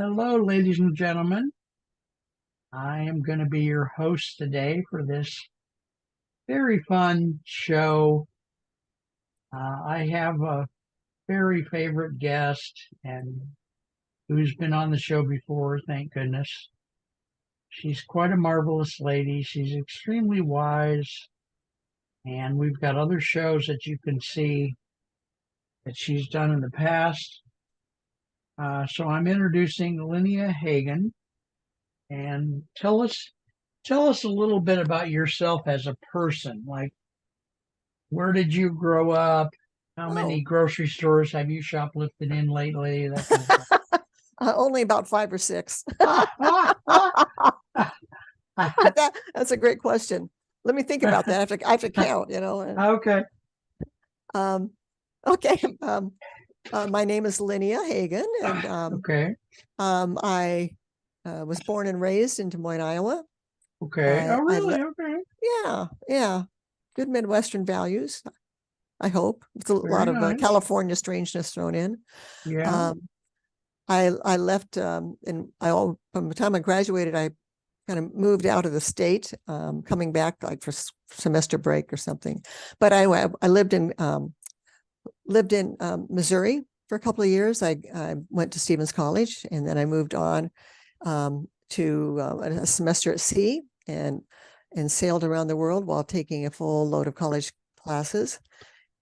Hello, ladies and gentlemen. I am going to be your host today for this very fun show. I have a very favorite guest and who's been on the show before, thank goodness. She's quite a marvelous lady. She's extremely wise, and we've got other shows that you can see that she's done in the past. So I'm introducing Lynnea Hagen, and tell us a little bit about yourself as a person. Like, where did you grow up? How many Oh, grocery stores have you shoplifted in lately? That kind of only about 5 or 6. stuff. That's a great question. Let me think about that. I have to count, Okay. Um, okay. My name is Lynnea Hagen, and Okay. I was born and raised in Des Moines, Iowa. Okay. I, Oh, I really? le- Okay. yeah, yeah, good Midwestern values. I hope with a lot Very of nice. California strangeness thrown in. Yeah. Um, I left from the time I graduated, I kind of moved out of the state, coming back like for semester break or something. But I lived in Missouri for a couple of years. I went to Stevens College, and then I moved on to a semester at sea and sailed around the world while taking a full load of college classes,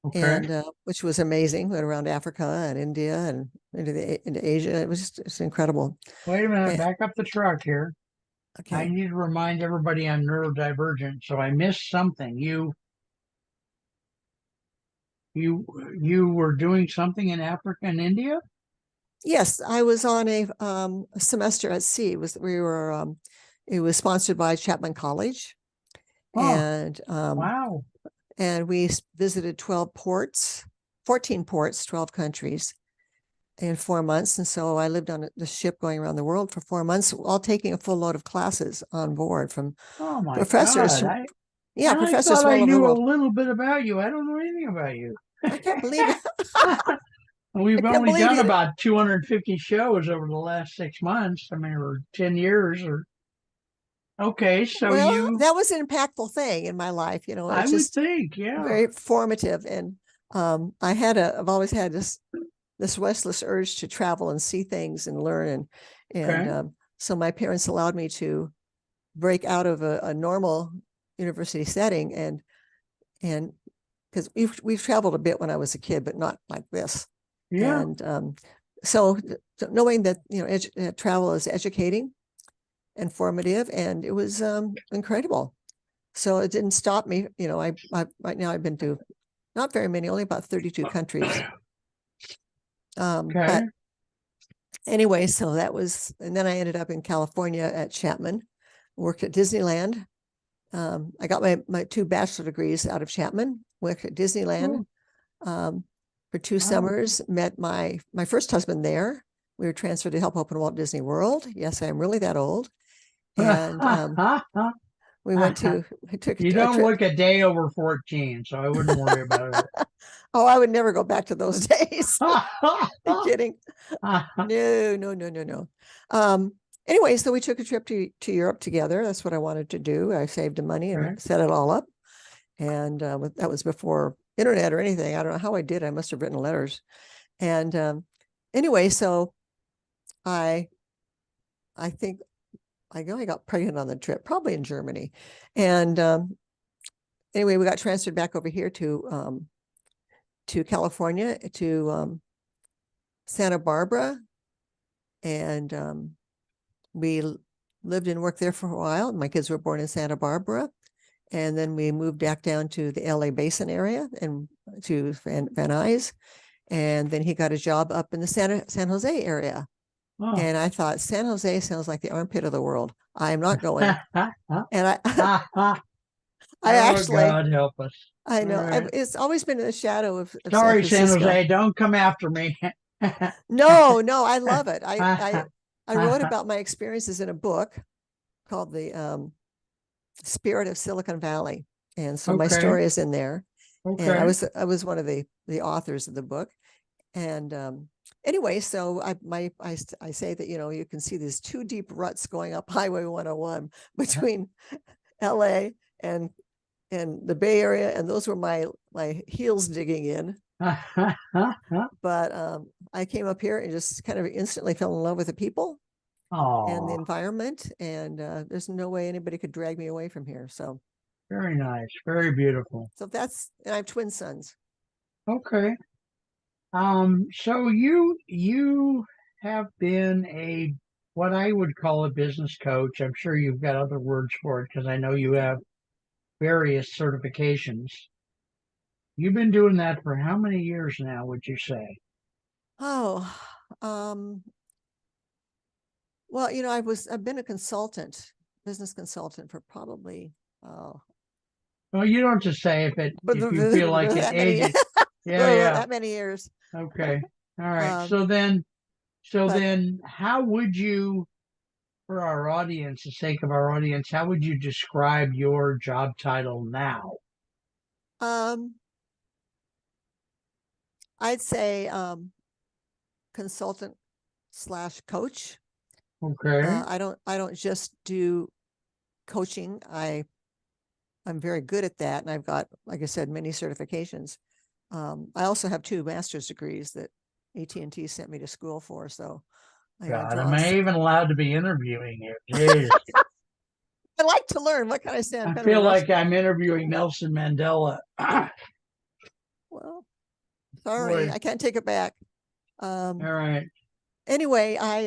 Okay. and which was amazing. Went around Africa and India and into Asia. It's incredible. Wait a minute. And, Back up the truck here. I okay. need to remind everybody I'm neurodivergent, so I missed something. You were doing something in Africa and India? Yes, I was on a semester at sea. It was sponsored by Chapman College, Oh, and wow. we visited 12 ports, 14 ports, 12 countries in 4 months. And so I lived on the ship going around the world for 4 months, all taking a full load of classes on board from Oh my professors God. from, I yeah, I professors thought from I all over the knew a world. little bit about you. I don't know anything about you. I can't believe it. I We've can't only believe done you. about 250 shows over the last 6 months. I mean, or 10 years or okay. So Well, that was an impactful thing in my life. I It's would just think, yeah. very formative. And I've always had this restless urge to travel and see things and learn. And Okay. so my parents allowed me to break out of a normal university setting, and because we've traveled a bit when I was a kid, but not like this. Yeah. And so knowing that travel is educating and formative, and it was incredible. So it didn't stop me. I right now I've been to not very many, only about 32 countries. Okay. But anyway, so that was, and then I ended up in California at Chapman, worked at Disneyland. I got my two bachelor degrees out of Chapman, worked at Disneyland Oh, for two wow. summers, met my first husband there. We were transferred to help open Walt Disney World. Yes, I'm really that old. And we took You a don't trip. look a day over 14, so I wouldn't worry about Oh, I would never go back to those days. Are you it. kidding? No, no, no, no, no. Um, anyway, so we took a trip to Europe together. That's what I wanted to do. I saved the money and Okay. set it all up. And that was before internet or anything. I don't know how I did. I must have written letters. And anyway, so I I think I know I got pregnant on the trip, probably in Germany. And anyway, we got transferred back over here to California, to Santa Barbara, and we lived and worked there for a while. My kids were born in Santa Barbara, and then we moved back down to the LA Basin area and to Van Nuys, and then he got a job up in the San Jose area. Oh. And I thought, San Jose sounds like the armpit of the world. I am not going. And I Oh, actually, God help us. I All know right. it's always been in the shadow of San Sorry, San Francisco. Jose. Don't come after me. No, no, I love it. I wrote about my experiences in a book called The Spirit of Silicon Valley, and so my Okay. story is in there. And Okay. I was one of the authors of the book, and Anyway, so I say that, you can see these two deep ruts going up Highway 101 between LA and the Bay Area, and those were my heels digging in. But I came up here and just kind of instantly fell in love with the people and the Oh, environment, and there's no way anybody could drag me away from here. So very nice. Very beautiful. and I have twin sons. Okay. So you have been a what I would call a business coach. I'm sure you've got other words for it because I know you have various certifications. You've been doing that for how many years now, would you say? Oh, um, well, I've been a consultant, business consultant for probably Well, you don't just say if you feel like it that many ages. Yeah, yeah. that many years. Okay. All right. Um, So but then how would you, for our audience, the sake of our audience, how would you describe your job title now? um, I'd say consultant slash coach. Okay. I don't just do coaching. I'm very good at that, and I've got, like I said, many certifications. I also have 2 master's degrees that AT&T sent me to school for. So I God, draw. am I even allowed to be interviewing you? Jeez. I like to learn. What can I say? I'm I kind of a feel rough. like I'm interviewing Nelson Mandela. Well, sorry, Boy. I can't take it back. All right. Anyway, I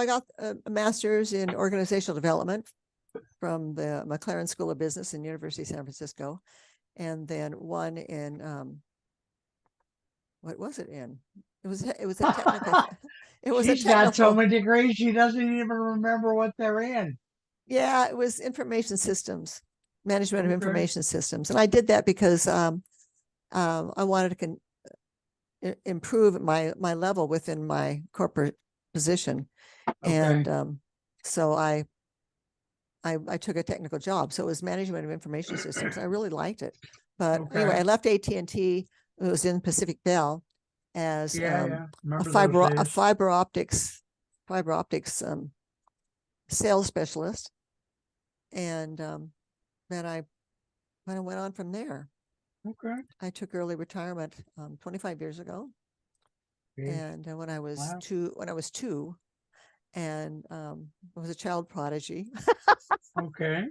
got a master's in organizational development from the McLaren School of Business in University of San Francisco, and then one in what was it in? It was a technical. It was a She's got so technical. many degrees she doesn't even remember what they're in. Yeah, it was information systems, management of Okay. information systems, and I did that because I wanted to improve my level within my corporate position, Okay. and so I took a technical job. So it was management of information systems. I really liked it. But anyway, Okay. I left AT&T. It was in Pacific Bell as Yeah, yeah. a Remember those fiber a days. fiber optics sales specialist, and then I kind of went on from there. Okay. I took early retirement 25 years ago, Jeez. and when I was Wow. two, and I was a child prodigy. Okay.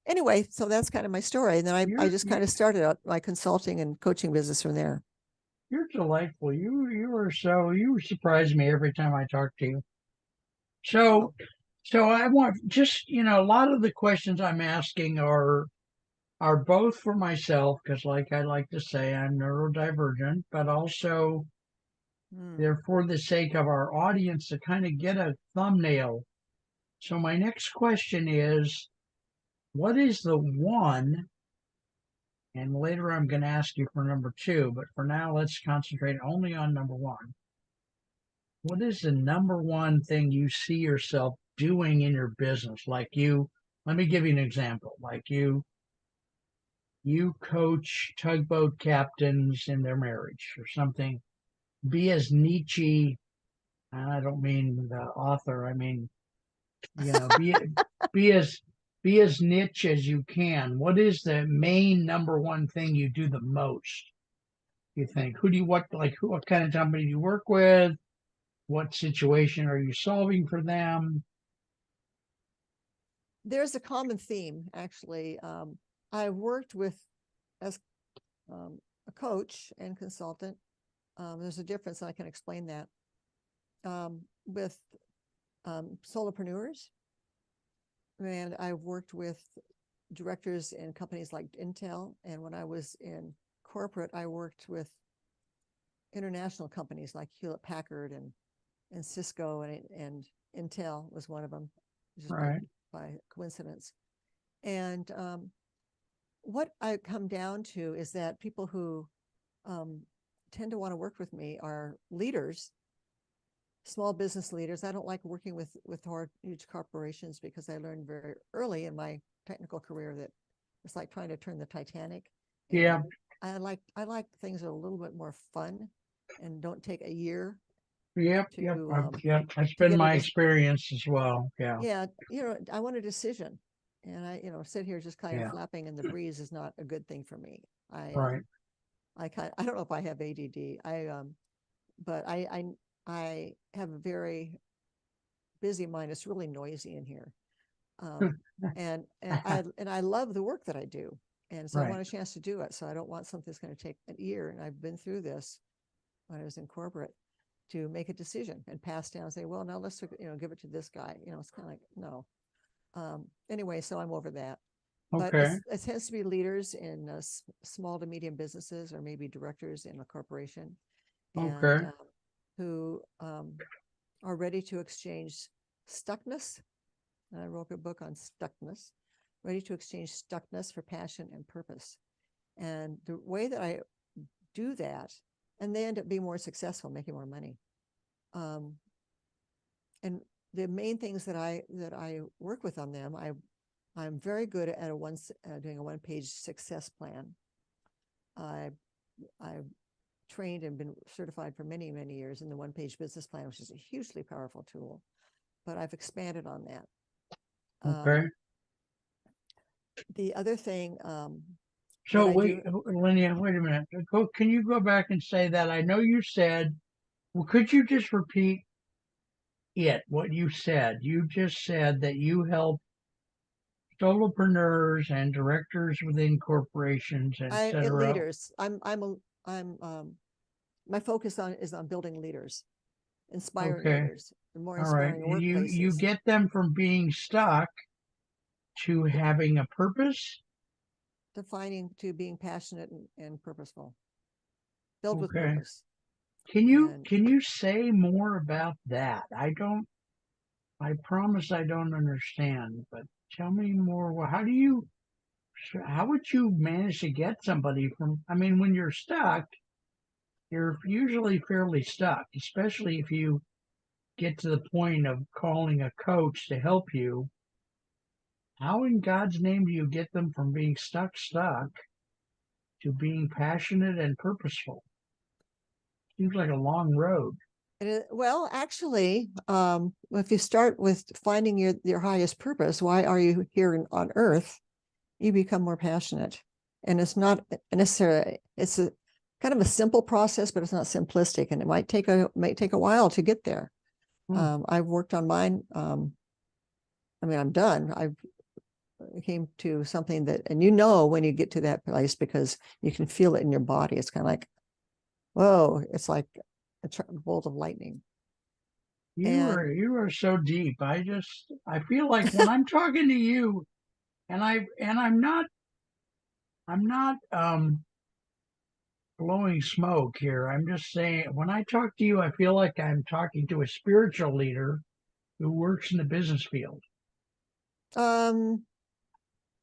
Anyway, so that's kind of my story. And then I You're just kind you're of started out my consulting and coaching business from there. you're delightful. You surprise me every time I talk to you. Oh, So so I want just a lot of the questions I'm asking are both for myself because like I like to say I'm neurodivergent, but also hmm. they're for the sake of our audience to kind of get a thumbnail. So my next question is, what is the one? And later I'm going to ask you for number two, but for now let's concentrate only on number one. What is the number one thing you see yourself doing in your business? Let me give you an example. You coach tugboat captains in their marriage or something. Be as Nietzsche, and I don't mean the author, I mean, you know, be be as be as niche as you can. What is the main number one thing you do the most? You think? What kind of company do you work with? What situation are you solving for them? There's a common theme, actually. I worked with as a coach and consultant. There's a difference, and I can explain that with solopreneurs. And I worked with directors in companies like Intel. And when I was in corporate, I worked with international companies like Hewlett Packard and Cisco and Intel was one of them, just Right. by coincidence. And what I come down to is that people who um, tend to want to work with me are leaders, small business leaders. I don't like working with huge corporations because I learned very early in my technical career that it's like trying to turn the Titanic, Yeah. and I like things that are a little bit more fun and don't take a year Yep, yep, to yep. That's to been get a my experience as well. Yeah, yeah, I want a decision. And sit here just kind of yeah, flapping in the breeze is not a good thing for me. right. I don't know if I have ADD. But I have a very busy mind. It's really noisy in here. Um, and I love the work that I do. And so I Right. want a chance to do it. So I don't want something that's going to take a year. And I've been through this when I was in corporate to make a decision and pass down and say, well, now let's, give it to this guy. It's kind of like, no. Anyway, so I'm over that. But Okay. it tends to be leaders in small to medium businesses or maybe directors in a corporation and Okay. who are ready to exchange stuckness. And I wrote a book on stuckness, ready to exchange stuckness for passion and purpose. And the way that I do that, and they end up being more successful, making more money. And the main things that I work with on them, I'm very good at doing a one-page success plan. I've trained and been certified for many, many years in the one-page business plan, which is a hugely powerful tool. But I've expanded on that. Okay. The other thing So that I wait, do, Lynnea, wait a minute. Can you go back and say that? I know you said, well, could you just repeat what you said? You just said that you help solopreneurs and directors within corporations, etc. leaders, I'm my focus is on building leaders, inspiring Okay. leaders, and more All right. inspiring And you workplaces, get them from being stuck to having a purpose. defining to being passionate and purposeful, filled with Okay. purpose. Can you And can you say more about that? I promise I don't understand, but tell me more. How would you manage to get somebody from, I mean, when you're stuck, you're usually fairly stuck, especially if you get to the point of calling a coach to help you. How in God's name do you get them from being stuck to being passionate and purposeful? Seems like a long road. well, actually, if you start with finding your highest purpose, why are you here on Earth? You become more passionate, and it's not necessarily. It's a kind of a simple process, but it's not simplistic, and it might take a while to get there. Hmm. I've worked on mine. I mean, I'm done. I came to something that, and when you get to that place because you can feel it in your body. It's kind of like, whoa! It's like a bolt of lightning. And You are so deep. I feel like when I'm talking to you, and I'm not blowing smoke here. I'm just saying when I talk to you, I feel like I'm talking to a spiritual leader who works in the business field. um,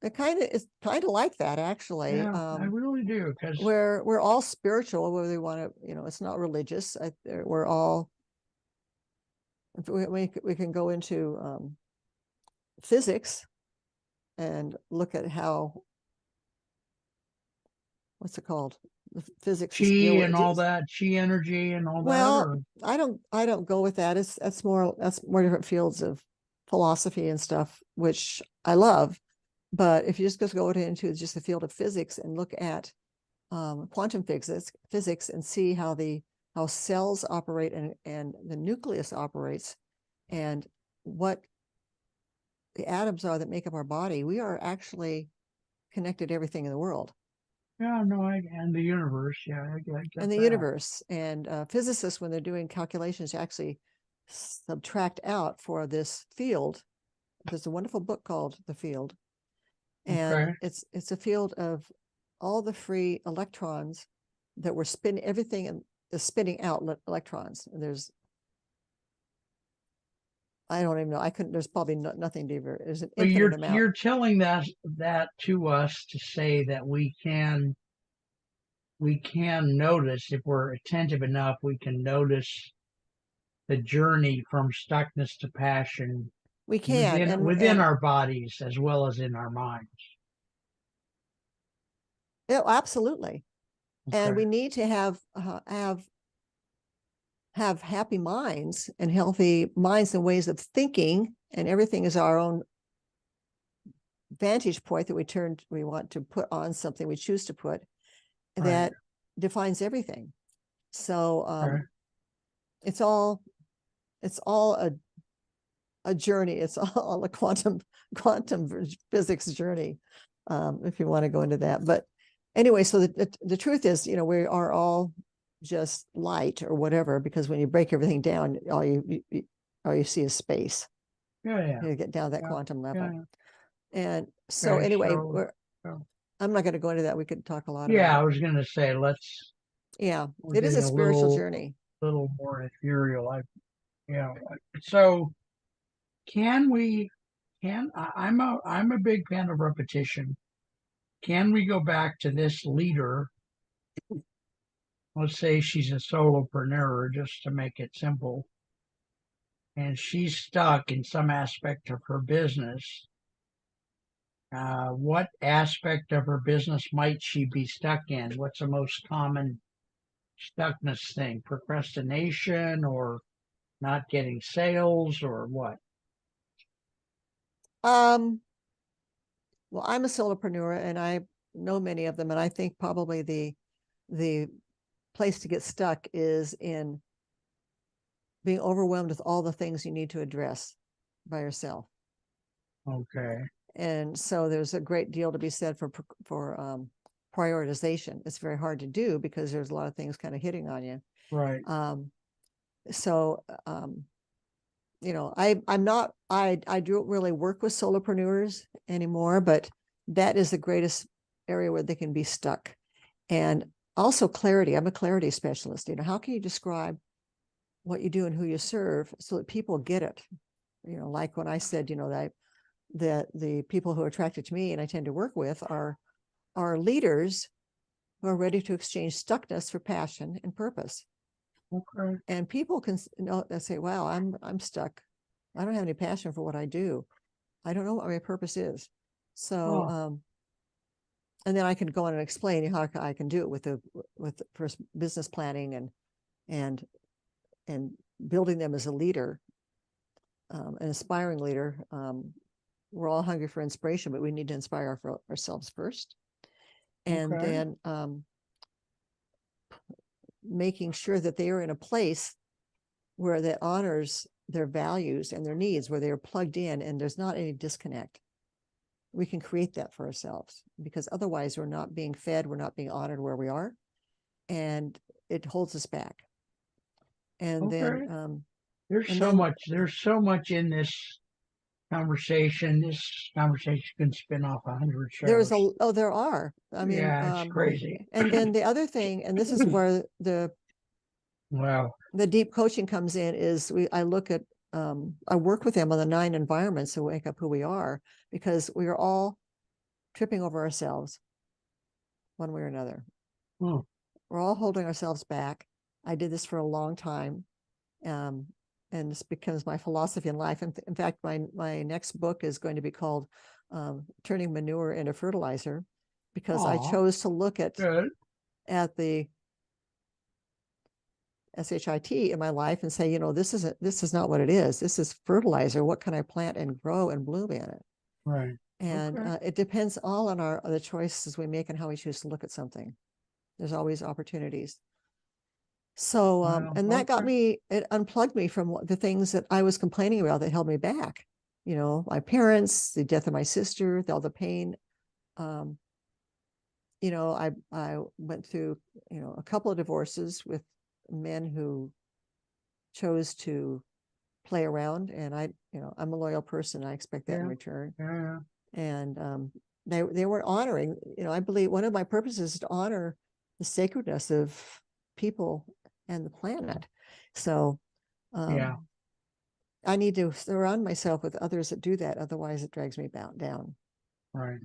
it's kind of like that actually. Yeah, I really do because We're all spiritual, whether we want to, it's not religious. We're all. We can go into physics and look at how, what's it called? The physics is chi deal and all with. that, chi energy and all that, Well, or I don't go with that. That's more different fields of philosophy and stuff, which I love. But if you just go into just the field of physics and look at quantum physics and see how cells operate and the nucleus operates and what the atoms are that make up our body, we are actually connected to everything in the world yeah, no, and the universe, yeah, I and get the that. universe. And physicists, when they're doing calculations, actually subtract out for this field. There's a wonderful book called The Field, and Okay, it's a field of all the free electrons that were spinning everything and is spinning out electrons. And I don't even know. I couldn't. There's probably nothing deeper. There's an but infinite amount. you're telling that to us to say that we can notice if we're attentive enough, we can notice the journey from stuckness to passion We can, within our bodies as well as in our minds. yeah, absolutely. And Okay. we need to have happy minds and healthy minds and ways of thinking, and everything is our own vantage point that we want to put on something we choose to put Right. that defines everything. So Okay. it's all a journey. It's all a quantum physics journey, if you want to go into that. But anyway, so the truth is, we are all just light or whatever, because when you break everything down, all you see is space. Yeah. Yeah. You get down to that Yeah. quantum level. Yeah. And so Okay. anyway, So I'm not going to go into that. We could talk a lot yeah, about I it. was gonna say Yeah, we're it is getting a a spiritual journey. little more ethereal. So can we? I'm a big fan of repetition. Can we go back to this leader? Let's say she's a solopreneur, just to make it simple, and she's stuck in some aspect of her business. What aspect of her business might she be stuck in? What's the most common stuckness thing? Procrastination or not getting sales or what? Um, well, I'm a solopreneur and I know many of them, and I think probably the place to get stuck is in being overwhelmed with all the things you need to address by yourself. Okay. And so there's a great deal to be said for prioritization. It's very hard to do because there's a lot of things kind of hitting on you. Right. So I don't really work with solopreneurs anymore, but that is the greatest area where they can be stuck. And also clarity. I'm a clarity specialist. How can you describe what you do and who you serve so that people get it? Like when I said, that the people who are attracted to me and I tend to work with are leaders who are ready to exchange stuckness for passion and purpose. Okay. And people can say, wow, I'm stuck. I don't have any passion for what I do. I don't know what my purpose is. So, Oh, and then I can go on and explain how I can do it with the first business planning and building them as a leader, an aspiring leader. We're all hungry for inspiration, but we need to inspire ourselves first. And okay. then making sure that they are in a place where that honors their values and their needs, where they are plugged in and there's not any disconnect. We can create that for ourselves, because otherwise we're not being fed, we're not being honored where we are, and it holds us back. And Okay. then There's so much in this conversation. This conversation can spin off 100 shows. there are. I mean, Yeah, it's crazy. and then the other thing, and this is where Well, the deep coaching comes in, is I work with them on the 9 environments to wake up who we are, because we are all tripping over ourselves one way or another. hmm, We're all holding ourselves back. I did this for a long time. And this becomes my philosophy in life. In fact, my next book is going to be called Turning Manure into Fertilizer, because I aw, chose to look at good. the SHIT in my life and say, this is not what it is. This is fertilizer. What can I plant and grow and bloom in it? Right. And Okay. it depends all on the choices we make and how we choose to look at something. There's always opportunities. So, Well, and that okay. it unplugged me from the things that I was complaining about that held me back. My parents, the death of my sister, all the pain. Um, I went through, a couple of divorces with men who chose to play around, and I'm a loyal person. I expect that in Yeah. return. Yeah. And they weren't honoring. I believe one of my purposes is to honor the sacredness of people and the planet. So Yeah. I need to surround myself with others that do that. Otherwise, it drags me down. Right.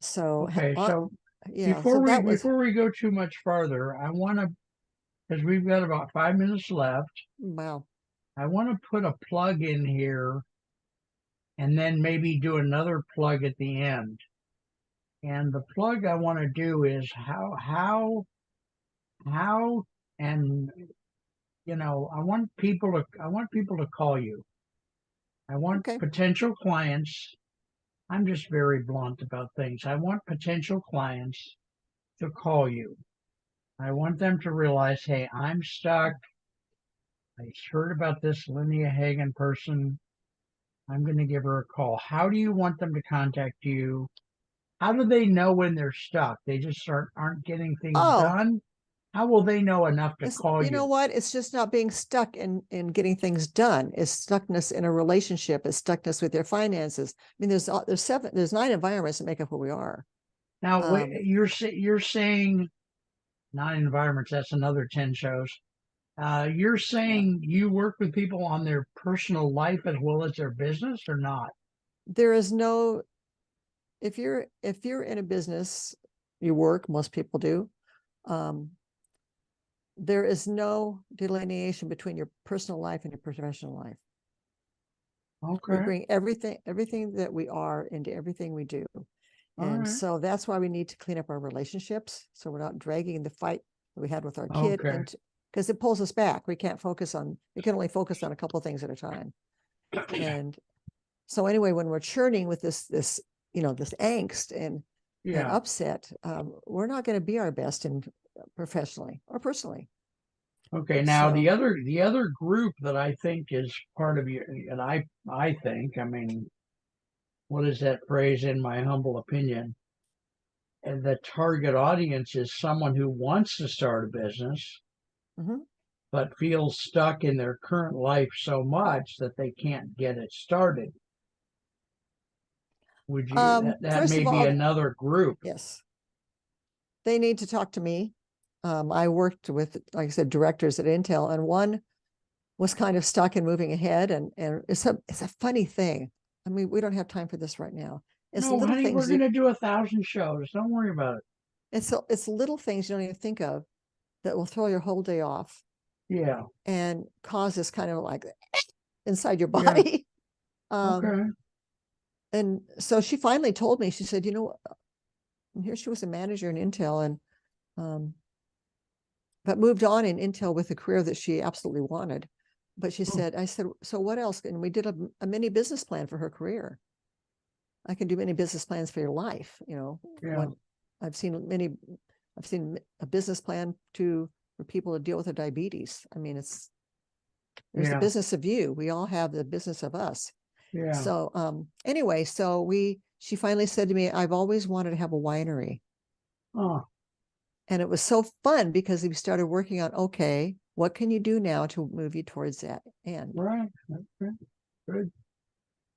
So, Okay. So yeah. So that was before we go too much farther, I want to, because we've got about 5 minutes left. wow. I want to put a plug in here and then maybe do another plug at the end. And the plug I want to do is how how, and I want people to call you. I want Okay. potential clients. I'm just very blunt about things. I want potential clients to call you. I want them to realize, hey, I'm stuck. I heard about this Lynnea Hagen person. I'm going to give her a call. How do you want them to contact you? How do they know when they're stuck? They just aren't getting things Oh, done. How will they know enough to it's, call you know you? what? It's just not being stuck in getting things done. It's stuckness in a relationship. It's stuckness with your finances. I mean, there's 9 environments that make up who we are. Now, Um, you're saying not environments. That's another 10 shows. You're yeah. saying you work with people on their personal life as well as their business, or not? There is no, if you're in a business, you work, most people do. Um, there is no delineation between your personal life and your professional life. We Okay. bring everything that we are into everything we do. All And right. so that's why we need to clean up our relationships. So we're not dragging the fight that we had with our kid Okay. into, because it pulls us back. We can only focus on a couple of things at a time. And so anyway, when we're churning with this this angst and Yeah. upset, we're not going to be our best in professionally or personally. Okay. Now So the other group that I think is part of you, and I think, I mean, what is that phrase? In my humble opinion, and the target audience is someone who wants to start a business mhm. but feels stuck in their current life so much that they can't get it started. Would you that First may of be all, another group? yes, they need to talk to me. I worked with, like I said, directors at Intel, and one was kind of stuck and moving ahead. And it's a funny thing. I mean, we don't have time for this right now. It's No, little honey, we're things. gonna do 1,000 shows. Don't worry about it. It's little things you don't even think of that will throw your whole day off Yeah, and cause this kind of like inside your yeah, body. um, okay. and so she finally told me. She said, and here she was a manager in Intel, and um, but moved on in Intel with a career that she absolutely wanted. But she Oh, said, I said, so what else? And we did a mini business plan for her career. I can do many business plans for your life. yeah, When I've seen many, I've seen a business plan for people to deal with their diabetes. I mean, there's the yeah, business of you. We all have the business of us. yeah. So anyway, she finally said to me, I've always wanted to have a winery. Oh, And it was so fun because we started working on, okay, what can you do now to move you towards that end? right. Okay, good.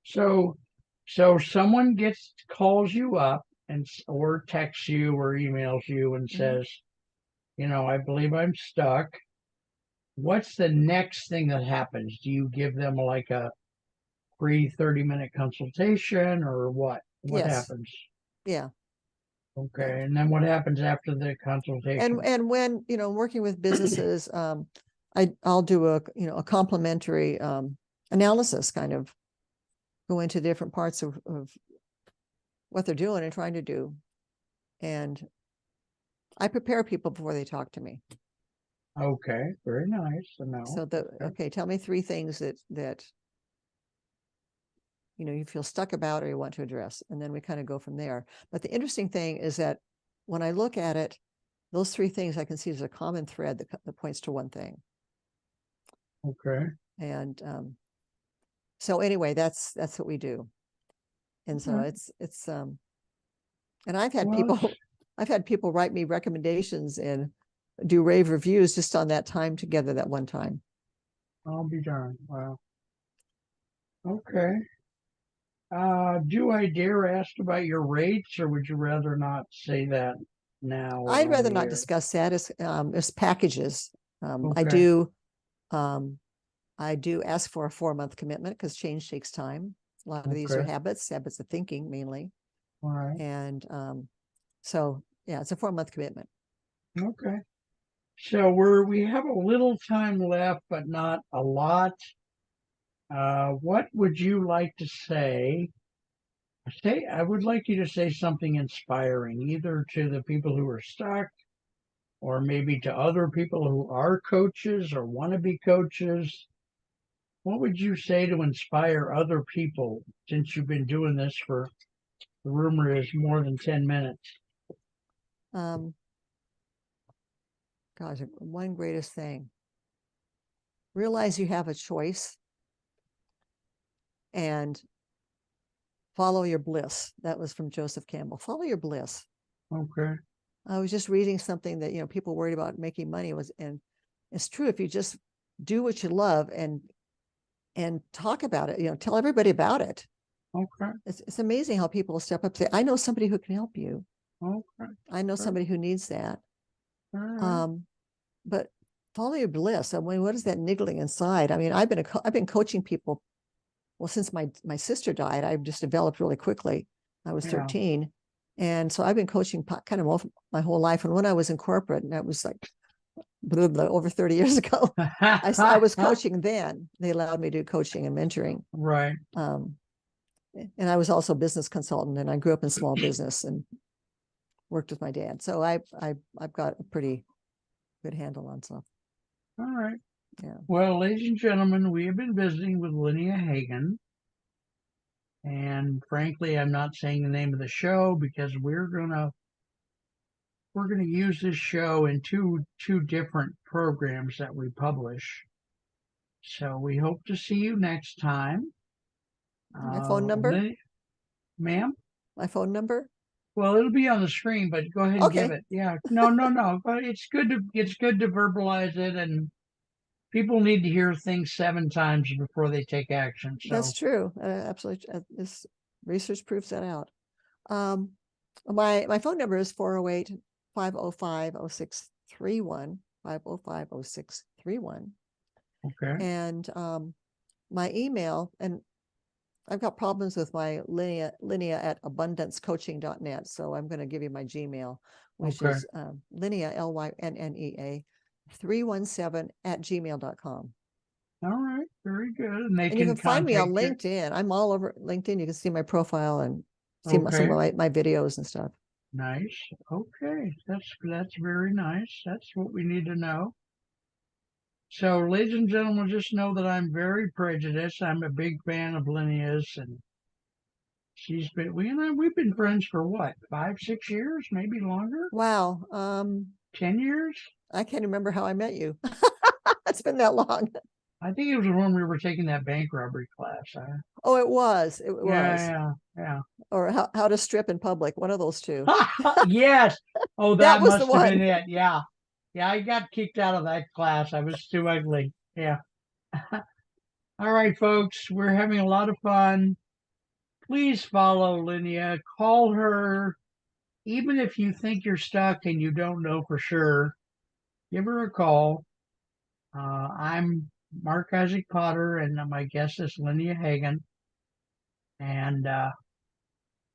So, someone calls you up or texts you or emails you and Mhm. says, I believe I'm stuck. What's the next thing that happens? Do you give them like a free 30-minute consultation or what? What Yes. happens? Yeah. Yeah. Okay. And then what happens after the And consultation? when working with businesses, I'll do a complimentary analysis, kind of go into different parts of what they're doing and trying to do. And I prepare people before they talk to me. Okay. Very nice to know. So Okay. okay, tell me 3 things that you feel stuck about or you want to address, and then we kind of go from there. But the interesting thing is that when I look at it, those 3 things I can see as a common thread that points to one thing. Okay. And so anyway, that's what we do. And so Okay. it's and I've had Well, people I've had people write me recommendations and do rave reviews just on that time together, that one time. I'll be darned. Wow. Okay. Do I dare ask about your rates, or would you rather not say that now I'd or on rather the not air? discuss that as packages. I Okay. do um, I do ask for a 4-month commitment because change takes time. A lot of these are Okay. habits of thinking mainly. All right. And so, yeah, it's a 4-month commitment. Okay. So we have a little time left, but not a lot. What would you like to say? I would like you to say something inspiring, either to the people who are stuck or maybe to other people who are coaches or want to be coaches, what would you say to inspire other people since you've been doing this for, the rumor is, more than 10 minutes? Um, gosh, one greatest thing. Realize you have a choice and follow your bliss. That was from Joseph Campbell. Follow your bliss. Okay. I was just reading something that, people worried about making money and it's true. If you just do what you love and talk about it, tell everybody about it. Okay. It's amazing how people step up and say, I know somebody who can help you. Okay. I know somebody who needs that. All right. But follow your bliss. I mean, what is that niggling inside? I mean, I've been coaching people. Well, since my sister died, I've just developed really quickly. I was 13. And so I've been coaching kind of my whole life. And when I was in corporate, and that was like over 30 years ago, I was coaching then. They allowed me to do coaching and mentoring. Right. And I was also a business consultant, and I grew up in small business and worked with my dad. So I've got a pretty good handle on stuff. All right. Yeah. Well, ladies and gentlemen, we have been visiting with Lynnea Hagen. And frankly, I'm not saying the name of the show because we're gonna use this show in two different programs that we publish. So we hope to see you next time. My phone number? Ma'am? My phone number? Well, it'll be on the screen, but go ahead and give Okay. it. Yeah. No. But it's good to verbalize it, and people need to hear things 7 times before they take action. So That's true. Absolutely. This research proves that out. My phone number is 408-505-0631, 505-0631. okay. And my email, and I've got problems with my Lynnea at abundancecoaching.net. So I'm going to give you my Gmail, which is Lynnea, Lynnea 317 at gmail.com. All right, very good. And you can find me on LinkedIn. I'm all over LinkedIn. You can see my profile and see some of my videos and stuff. Nice. Okay, that's very nice. That's what we need to know. So, ladies and gentlemen, just know that I'm very prejudiced. I'm a big fan of Linnea's, and we've been friends for what, 5, 6 years, maybe longer. Wow. 10 years. I can't remember how I met you. It's been that long. I think it was when we were taking that bank robbery class. Oh, it was. It was. Yeah. Or how to strip in public. One of those two. Yes. Oh, That that was the must have been one. it. Yeah. Yeah, I got kicked out of that class. I was too ugly. Yeah. All right, folks, we're having a lot of fun. Please follow Lynnea. Call her. Even if you think you're stuck and you don't know for sure, give her a call. I'm Mark Isaac Potter, and my guest is Lynnea Hagen. And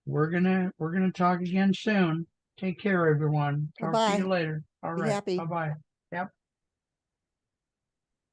we're gonna talk again soon. Take care, everyone. Talk to you Bye-bye. later. All Be right. happy. Bye bye. Yep.